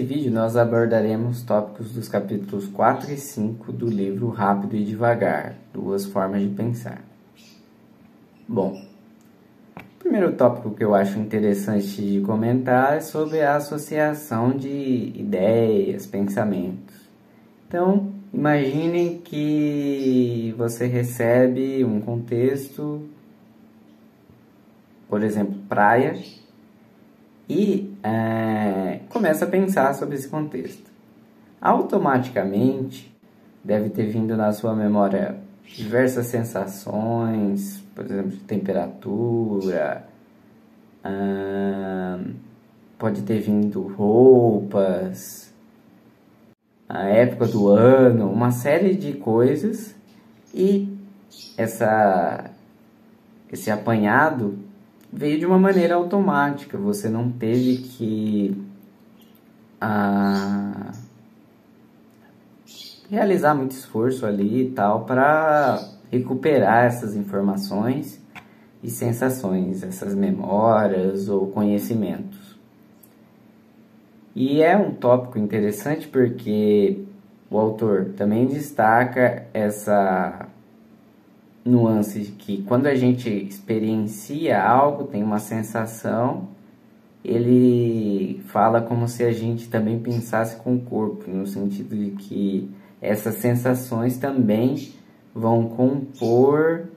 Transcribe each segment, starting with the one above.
vídeo nós abordaremos tópicos dos capítulos 4 e 5 do livro Rápido e Devagar, Duas Formas de Pensar. Bom, o primeiro tópico que eu acho interessante de comentar é sobre a associação de ideias, pensamentos. Então, imaginem que você recebe um contexto, por exemplo, praia, e começa a pensar sobre esse contexto. Automaticamente, deve ter vindo na sua memória diversas sensações, por exemplo, de temperatura, pode ter vindo roupas, a época do ano, uma série de coisas, e esse apanhado veio de uma maneira automática. Você não teve que realizar muito esforço ali e tal para recuperar essas informações e sensações, essas memórias ou conhecimentos. E é um tópico interessante porque o autor também destaca essa nuance de que quando a gente experiencia algo, tem uma sensação, ele fala como se a gente também pensasse com o corpo, no sentido de que essas sensações também vão compor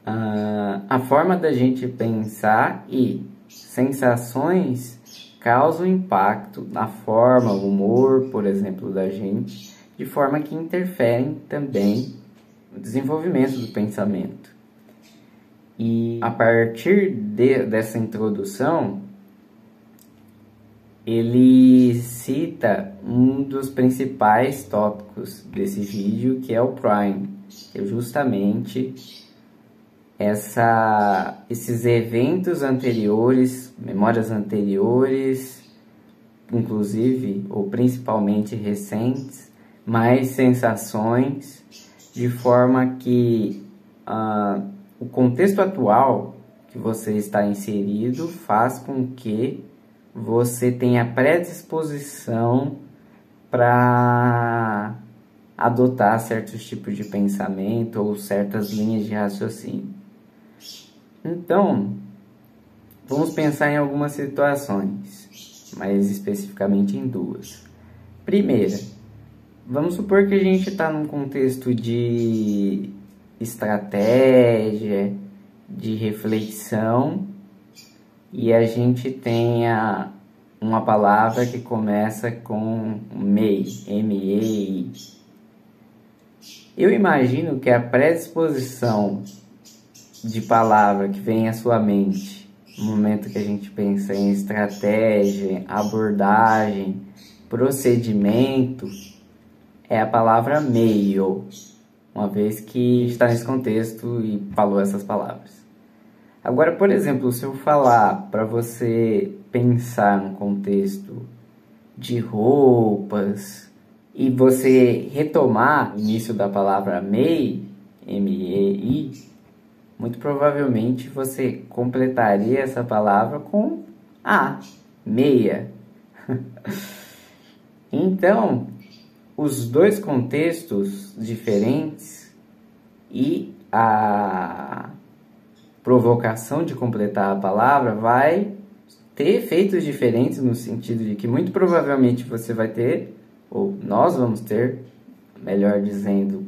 a forma da gente pensar, e sensações causam impacto na forma, o humor, por exemplo, da gente, de forma que interferem também no desenvolvimento do pensamento. E a partir dessa introdução, ele cita um dos principais tópicos desse vídeo, que é o Prime, que é justamente esses eventos anteriores, memórias anteriores, inclusive ou principalmente recentes, mais sensações, de forma que o contexto atual que você está inserido faz com que você tenha predisposição para adotar certos tipos de pensamento ou certas linhas de raciocínio. Então, vamos pensar em algumas situações, mais especificamente em duas. Primeira, vamos supor que a gente está num contexto de estratégia, de reflexão, e a gente tenha uma palavra que começa com MEI, M-E-I. Eu imagino que a predisposição de palavra que vem à sua mente no momento que a gente pensa em estratégia, abordagem, procedimento, é a palavra meio, uma vez que está nesse contexto e falou essas palavras. Agora, por exemplo, se eu falar para você pensar no contexto de roupas e você retomar o início da palavra MEI, M-E-I, muito provavelmente você completaria essa palavra com meia. Então, os dois contextos diferentes e a provocação de completar a palavra vai ter efeitos diferentes, no sentido de que muito provavelmente você vai ter, ou nós vamos ter, melhor dizendo,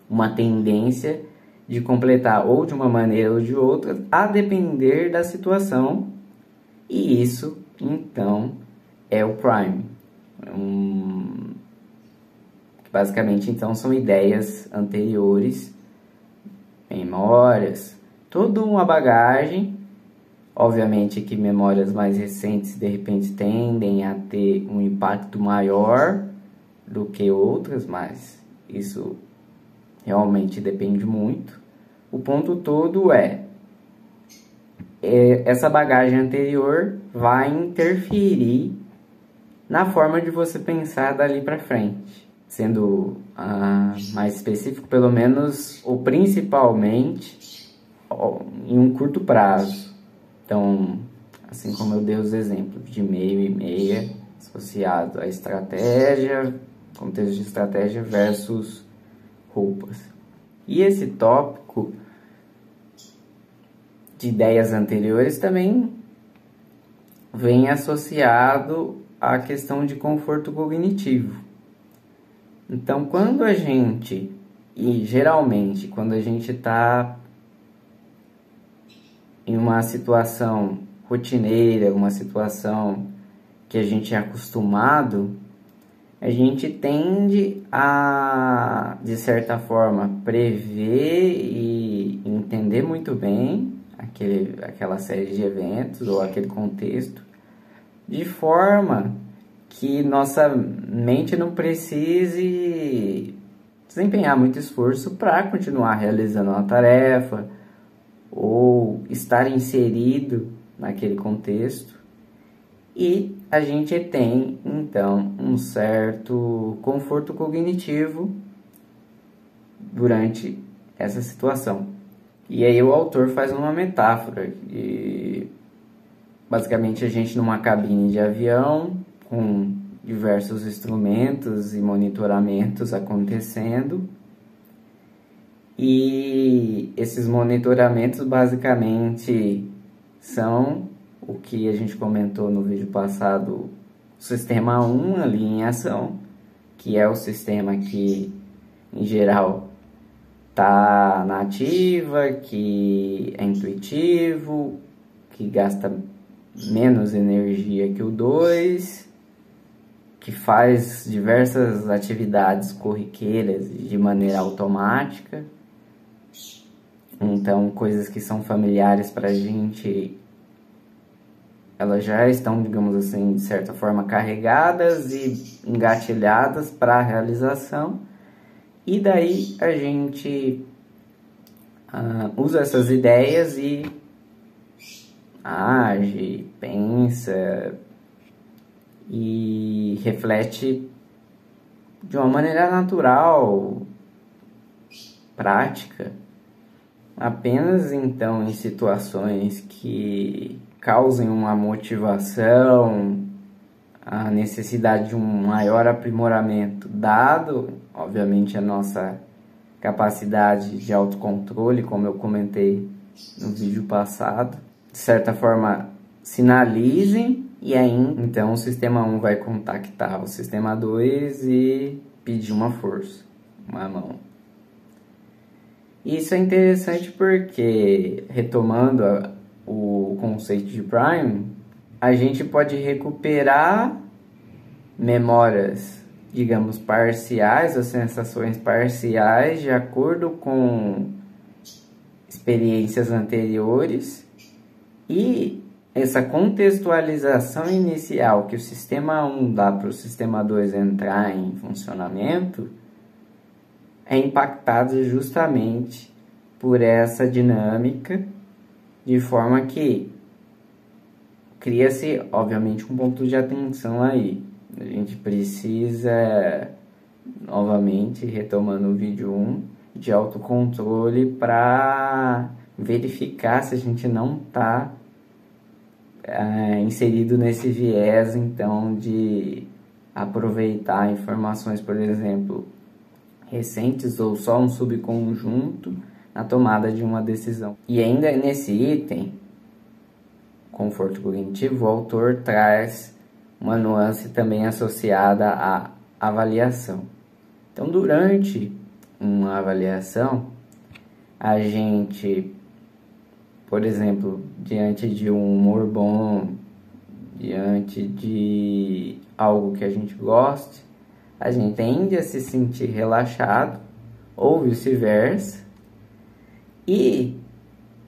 uma tendência de completar ou de uma maneira ou de outra, a depender da situação, e isso, então, é o Prime. Basicamente, então, são ideias anteriores, memórias, toda uma bagagem. Obviamente que memórias mais recentes, de repente, tendem a ter um impacto maior do que outras, mas isso realmente depende muito. O ponto todo essa bagagem anterior vai interferir na forma de você pensar dali para frente. Sendo mais específico, pelo menos, ou principalmente, em um curto prazo. Então, assim como eu dei os exemplos de meio e meia, associado à estratégia, contexto de estratégia versus roupas. E esse tópico de ideias anteriores também vem associado à questão de conforto cognitivo. Então, quando a gente, e geralmente quando a gente está em uma situação rotineira, uma situação que a gente é acostumado, a gente tende a, de certa forma, prever e entender muito bem aquela série de eventos ou aquele contexto, de forma que nossa mente não precise desempenhar muito esforço para continuar realizando uma tarefa ou estar inserido naquele contexto. E a gente tem, então, um certo conforto cognitivo durante essa situação. E aí o autor faz uma metáfora. E basicamente a gente numa cabine de avião, com diversos instrumentos e monitoramentos acontecendo. E esses monitoramentos basicamente são o que a gente comentou no vídeo passado, o sistema 1 ali em ação, que é o sistema que, em geral, está na ativa, que é intuitivo, que gasta menos energia que o 2, que faz diversas atividades corriqueiras de maneira automática. Então, coisas que são familiares para a gente, elas já estão, digamos assim, de certa forma carregadas e engatilhadas para a realização. E daí a gente usa essas ideias e age, pensa e reflete de uma maneira natural, prática, apenas então em situações que causem uma motivação, a necessidade de um maior aprimoramento, dado, obviamente, a nossa capacidade de autocontrole, como eu comentei no vídeo passado, de certa forma sinalizem, e aí então o sistema 1 vai contactar o sistema 2 e pedir uma força, uma mão. Isso é interessante porque, retomando o conceito de Prime, a gente pode recuperar memórias, digamos, parciais, ou sensações parciais, de acordo com experiências anteriores, e essa contextualização inicial que o sistema 1 dá para o sistema 2 entrar em funcionamento é impactada justamente por essa dinâmica, de forma que cria-se, obviamente, um ponto de atenção aí. A gente precisa, novamente, retomando o vídeo 1, de autocontrole para verificar se a gente não está inserido nesse viés, então, de aproveitar informações, por exemplo, recentes ou só um subconjunto na tomada de uma decisão. E ainda nesse item, conforto cognitivo, o autor traz uma nuance também associada à avaliação. Então, durante uma avaliação, a gente, por exemplo, diante de um humor bom, diante de algo que a gente goste, a gente tende a se sentir relaxado, ou vice-versa, e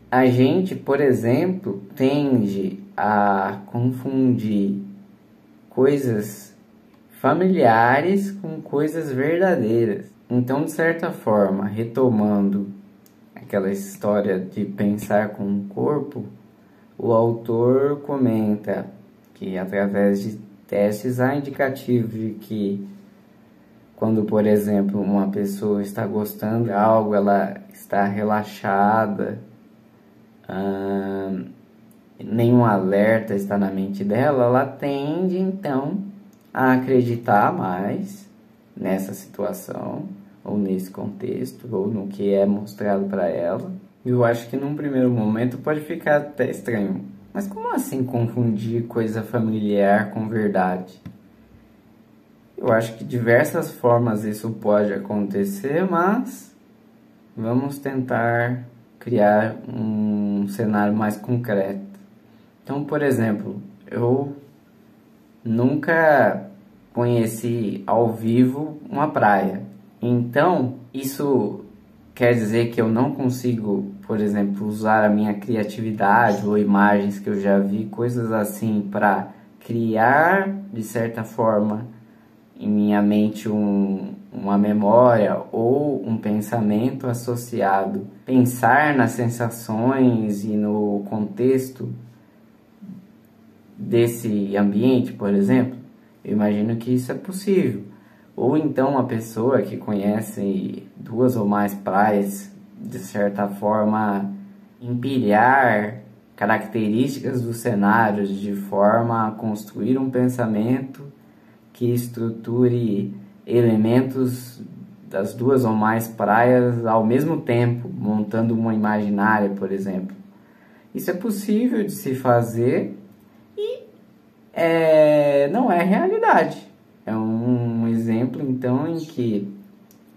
a gente, por exemplo, tende a confundir coisas familiares com coisas verdadeiras. Então, de certa forma, retomando aquela história de pensar com o corpo, o autor comenta que, através de testes, há indicativos de que quando, por exemplo, uma pessoa está gostando de algo, ela está relaxada, nenhum alerta está na mente dela, ela tende, então, a acreditar mais nessa situação, ou nesse contexto, ou no que é mostrado para ela. Eu acho que num primeiro momento pode ficar até estranho. Mas como assim confundir coisa familiar com verdade? Eu acho que de diversas formas isso pode acontecer, mas vamos tentar criar um cenário mais concreto. Então, por exemplo, eu nunca conheci ao vivo uma praia. Então, isso quer dizer que eu não consigo, por exemplo, usar a minha criatividade ou imagens que eu já vi, coisas assim, para criar, de certa forma, em minha mente uma memória ou um pensamento associado. Pensar nas sensações e no contexto desse ambiente, por exemplo, eu imagino que isso é possível. Ou então uma pessoa que conhece 2 ou mais praias, de certa forma, empilhar características dos cenários de forma a construir um pensamento que estruture elementos das 2 ou mais praias ao mesmo tempo, montando uma imaginária, por exemplo. Isso é possível de se fazer e não é realidade. É um exemplo, então, em que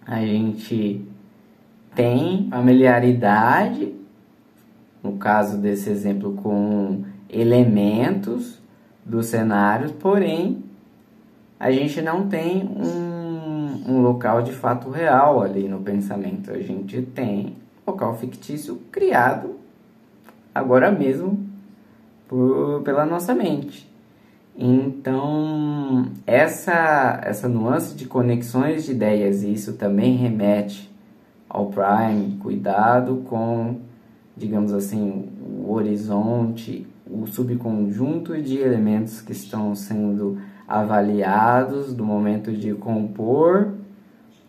a gente tem familiaridade, no caso desse exemplo, com elementos do cenário, porém, a gente não tem um local de fato real ali no pensamento. A gente tem um local fictício criado agora mesmo pela nossa mente. Então, essa nuance de conexões de ideias, e isso também remete ao Prime, cuidado com, digamos assim, o horizonte, o subconjunto de elementos que estão sendo avaliados no momento de compor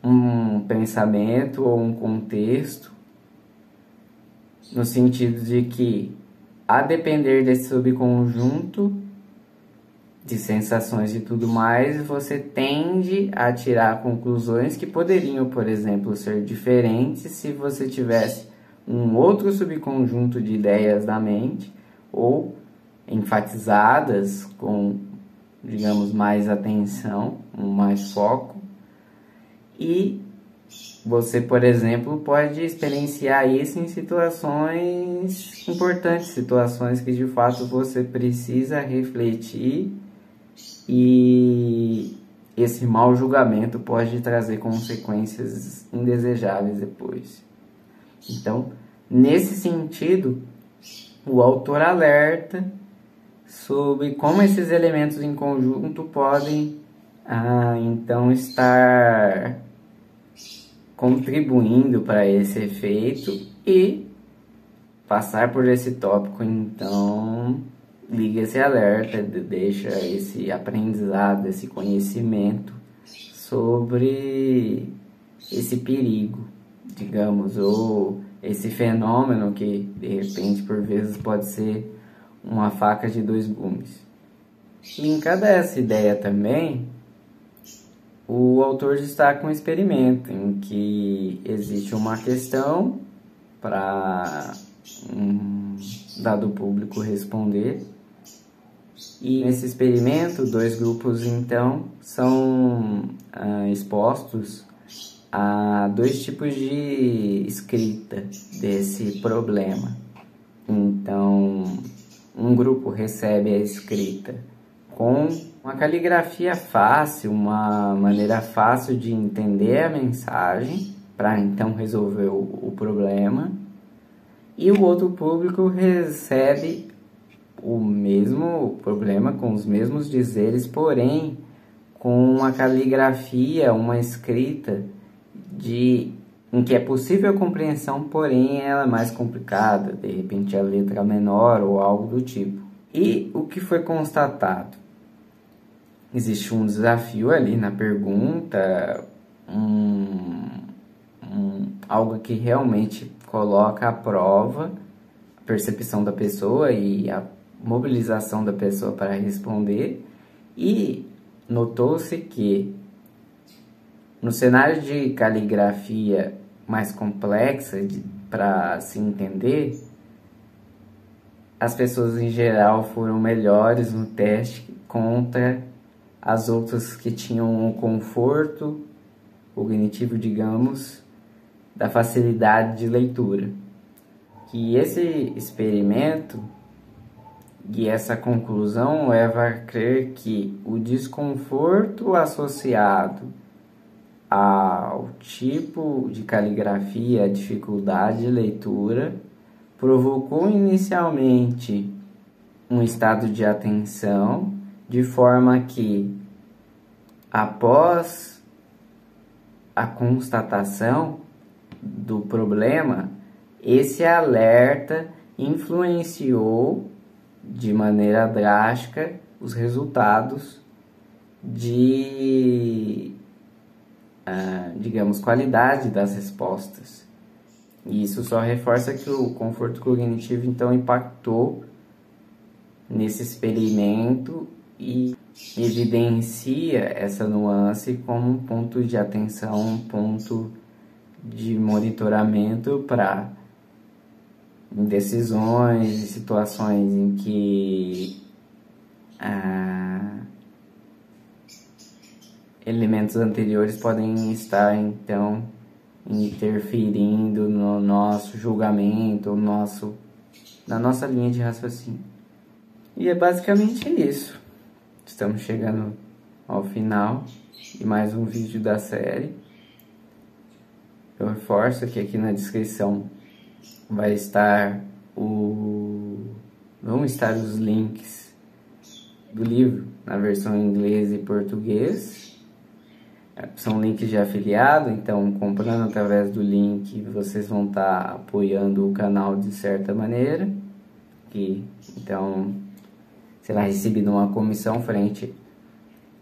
um pensamento ou um contexto, no sentido de que, a depender desse subconjunto de sensações e tudo mais, você tende a tirar conclusões que poderiam, por exemplo, ser diferentes se você tivesse um outro subconjunto de ideias na mente, ou enfatizadas com, digamos, mais atenção, mais foco. E você, por exemplo, pode experienciar isso em situações importantes, situações que de fato você precisa refletir, e esse mau julgamento pode trazer consequências indesejáveis depois. Então, nesse sentido, o autor alerta sobre como esses elementos em conjunto podem então estar contribuindo para esse efeito, e passar por esse tópico, então, liga esse alerta, deixa esse aprendizado, esse conhecimento sobre esse perigo, digamos, ou esse fenômeno que, de repente, por vezes pode ser uma faca de 2 gumes. Linkada a essa ideia também, o autor destaca um experimento em que existe uma questão para um dado público responder, e nesse experimento 2 grupos então são expostos a 2 tipos de escrita desse problema. Então, um grupo recebe a escrita com uma caligrafia fácil, uma maneira fácil de entender a mensagem, para então resolver o problema, e o outro público recebe o mesmo problema, com os mesmos dizeres, porém com uma caligrafia, uma escrita em que é possível a compreensão, porém ela é mais complicada, de repente a letra menor ou algo do tipo. E o que foi constatado? Existe um desafio ali na pergunta, algo que realmente coloca à prova a percepção da pessoa e a mobilização da pessoa para responder, e notou-se que no cenário de caligrafia mais complexa para se entender, as pessoas em geral foram melhores no teste contra as outras que tinham um conforto cognitivo, digamos, da facilidade de leitura. Que esse experimento e essa conclusão leva a crer que o desconforto associado ao tipo de caligrafia, a dificuldade de leitura, provocou inicialmente um estado de atenção, de forma que, após a constatação do problema, esse alerta influenciou de maneira drástica os resultados de, digamos, qualidade das respostas. E isso só reforça que o conforto cognitivo, então, impactou nesse experimento e evidencia essa nuance como um ponto de atenção, um ponto de monitoramento para decisões e situações em que elementos anteriores podem estar, então, interferindo no nosso julgamento, na nossa linha de raciocínio. E é basicamente isso. Estamos chegando ao final de mais um vídeo da série. Eu reforço que aqui na descrição vão estar os links do livro na versão em inglês e português. São links de afiliado, então comprando através do link vocês vão estar apoiando o canal de certa maneira, que então será recebida uma comissão frente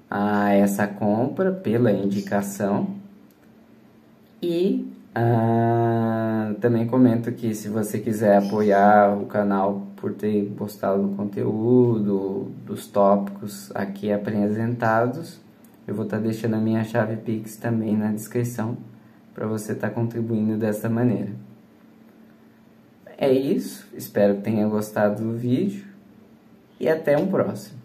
a essa compra pela indicação. E também comento que se você quiser apoiar o canal por ter gostado do conteúdo, dos tópicos aqui apresentados, eu vou estar deixando a minha chave Pix também na descrição para você estar contribuindo dessa maneira. É isso, espero que tenha gostado do vídeo e até um próximo.